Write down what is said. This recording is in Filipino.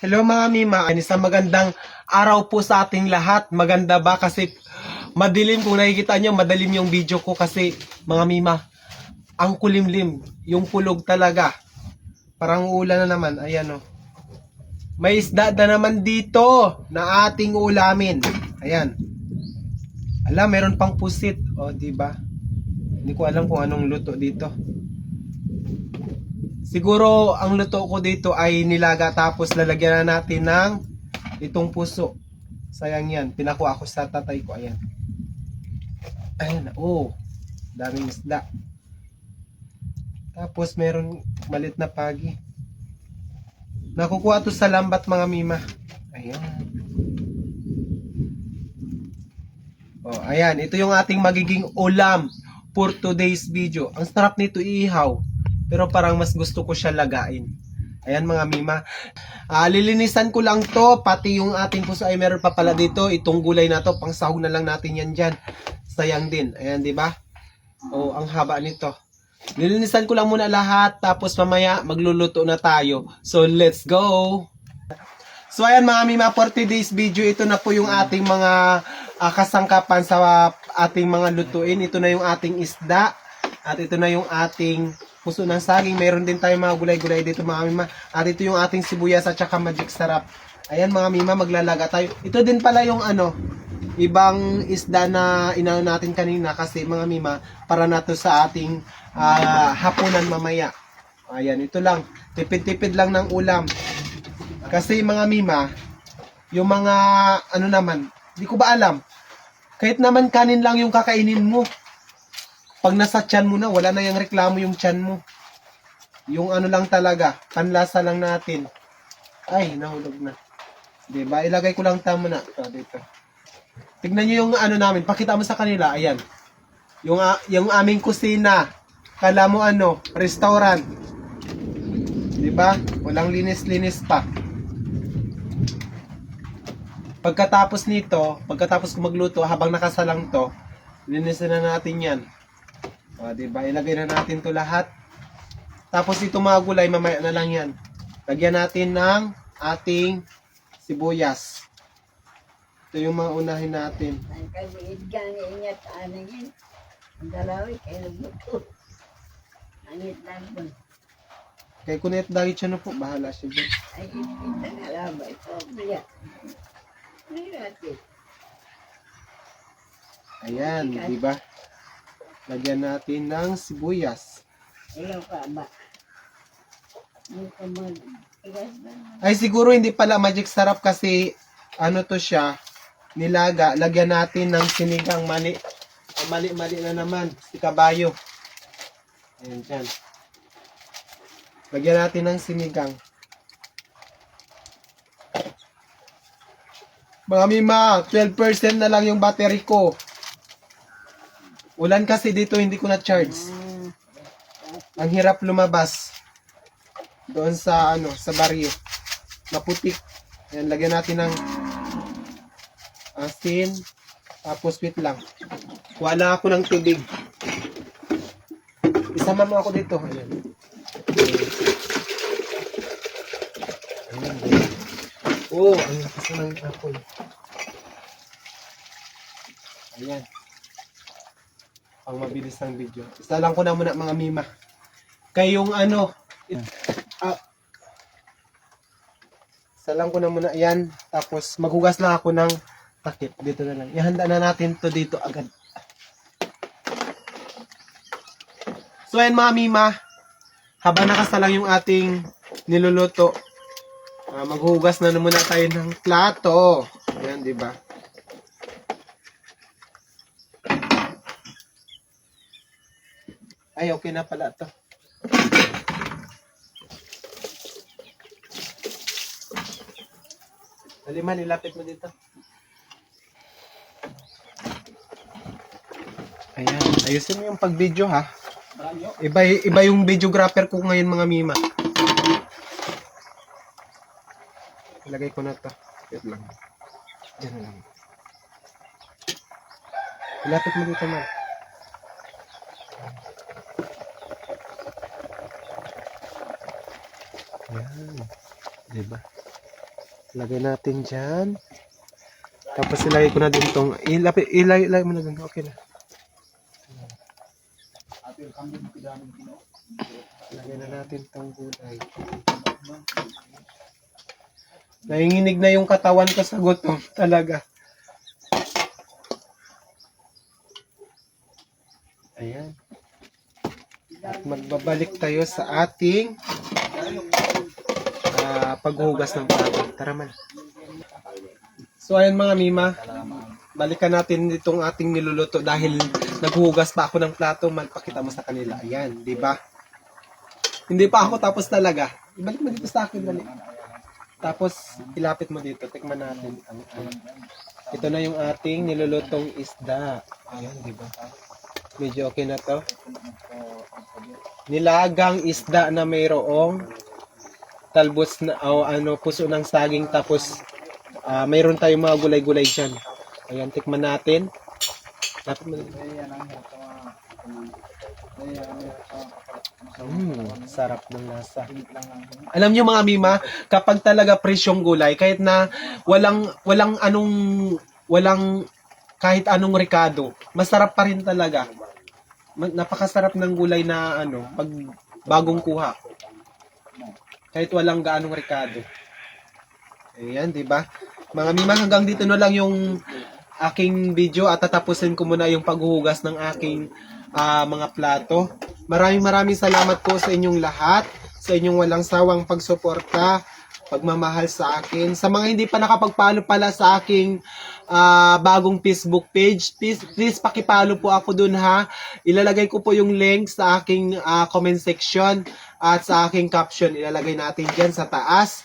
Hello mga Mima, isang magandang araw po sa ating lahat. Maganda ba? Kasi madilim, kung nakikita nyo, madilim yung video ko kasi mga Mima, ang kulimlim, yung pulog talaga. Parang ulan na naman, ayan o. May isda na naman dito na ating ulamin. Ayan. Alam, meron pang pusit. O, diba? Hindi ko alam kung anong luto dito. Siguro ang luto ko dito ay nilaga tapos lalagyan na natin ng itong puso. Sayang yan. Pinakuha ko sa tatay ko. Ayan. Ayan. Oh. Daming isda. Tapos meron malit na pagi. Nakukuha to sa lambat mga Mima. Ayan. Oh, ayan. Ito yung ating magiging ulam for today's video. Ang sarap nito iihaw. Pero parang mas gusto ko siya lagain. Ayan mga Mima. Lilinisan ko lang to. Pati yung ating puso ay meron pa pala dito. Itong gulay na to. Pangsahog na lang natin yan dyan. Sayang din. Ayan, di ba? Oh, ang haba nito. Lilinisan ko lang muna lahat. Tapos mamaya magluluto na tayo. So, let's go! So, ayan mga Mima. For today's video, ito na po yung ating mga kasangkapan sa ating mga lutuin. Ito na yung ating isda. At ito na yung ating puso ng saging. Meron din tayong mga gulay-gulay dito mga Mima. At ito yung ating sibuyas at saka magic sarap. Ayan mga Mima, maglalaga tayo. Ito din pala yung ibang isda na inano natin kanina kasi mga Mima, para na to sa ating hapunan mamaya. Ayan, ito lang. Tipid-tipid lang ng ulam. Kasi mga Mima, yung mga naman, di ko ba alam. Kahit naman kanin lang yung kakainin mo. Pag nasa tiyan mo na, wala na yung reklamo yung tiyan mo. Yung lang talaga, panlasa lang natin. Ay, nahulog na. Diba? Ilagay ko lang tama na. Ito, dito. Tignan nyo yung namin. Pakita mo sa kanila. Ayan. Yung aming kusina. Kala mo restaurant. Diba? Walang linis-linis pa. Pagkatapos nito, pagkatapos ko magluto, habang nakasalang to, linisin na natin yan. O, diba? Ilagay na natin to lahat. Tapos ito mga gulay, mamaya na lang yan. Lagyan natin ng ating sibuyas. Ito yung mga unahin natin. Ang kabiit ka ng ingat, yun. Ang dalawi, kayo nagbuto. Angit lang po. Kaya kunit dahil siya na po, bahala siya dyan. Ay, kita nga lang ba? Ito, biya. Ano natin? Ayan, diba? Lagyan natin ng sibuyas. Ayaw ka ba? Ayaw ka ba? Ay, siguro hindi pala magic sarap kasi to siya, nilaga. Lagyan natin ng sinigang mali. Mali na naman, si kabayo. Ayan dyan. Lagyan natin ng sinigang. Mga Mima, 12% na lang yung battery ko. Ulan kasi dito, hindi ko na-charge. Ang hirap lumabas. Doon sa sa baryo. Maputik. Ayan, lagyan natin ng asin. Tapos wait lang. Wala ako ng tubig. Isama mo ako dito. Ayan. Oh, ang lakas ng apple. Ayan. Pang mabilis ng video. Isa lang ko na muna mga Mima. Kayong isa lang ko na muna yan. Tapos maghugas lang ako ng takip. Dito na lang. Ihanda na natin to dito agad. So ayan mga Mima. Habang nakasalang yung ating niluluto. Maghugas na muna tayo ng plato. Ayan, di ba? Ay, okay na pala to. Daliman, ilapit mo dito. Ayan, ayusin mo yung pag-video ha. Iba yung videographer ko ngayon mga Mima. Ilagay ko na to. Wait lang. Diyan na lang. Ilapit mo dito man. Ayan. Diba? Lagay natin dyan. Tapos ilagay ko na din tong, ilagay mo na din. Okay na. Lagay na natin tong gulay. Nanginginig na yung katawan ko sa gutom talaga. Ayan. At magbabalik tayo sa ating paghugas ng plato. Tara man. So ayan mga mima, balikan natin itong ating niluluto dahil naghuhugas pa ako ng plato, magpakita mo sa kanila. Ayan, di ba? Hindi pa ako tapos talaga. Ibalik mo dito sa akin, dali. Tapos ilapit mo dito, tikman natin. Ito na yung ating nilulutong isda. Ayan, di ba? Medyo okay na to. Nilagang isda na mayroong talbos na puso ng saging, tapos mayroon tayong mga gulay-gulay dyan. Ayan, tikman natin. Lapit mo dito. Sarap ng lasa. Alam nyo mga mima, kapag talaga fresh yung gulay, kahit na walang kahit anong rekado, masarap pa rin talaga. Napakasarap ng gulay na pag bagong kuha. Kahit walang gaanong rekado. Ayan, di ba? Mga mima, hanggang dito na lang yung aking video at tatapusin ko muna yung paghuhugas ng aking mga plato. Maraming salamat po sa inyong lahat, sa inyong walang sawang pagsuporta, pagmamahal sa akin. Sa mga hindi pa nakapagpalo pala sa aking bagong Facebook page, please pakipalo po ako dun ha. Ilalagay ko po yung link sa aking comment section at sa aking caption. Ilalagay natin dyan sa taas.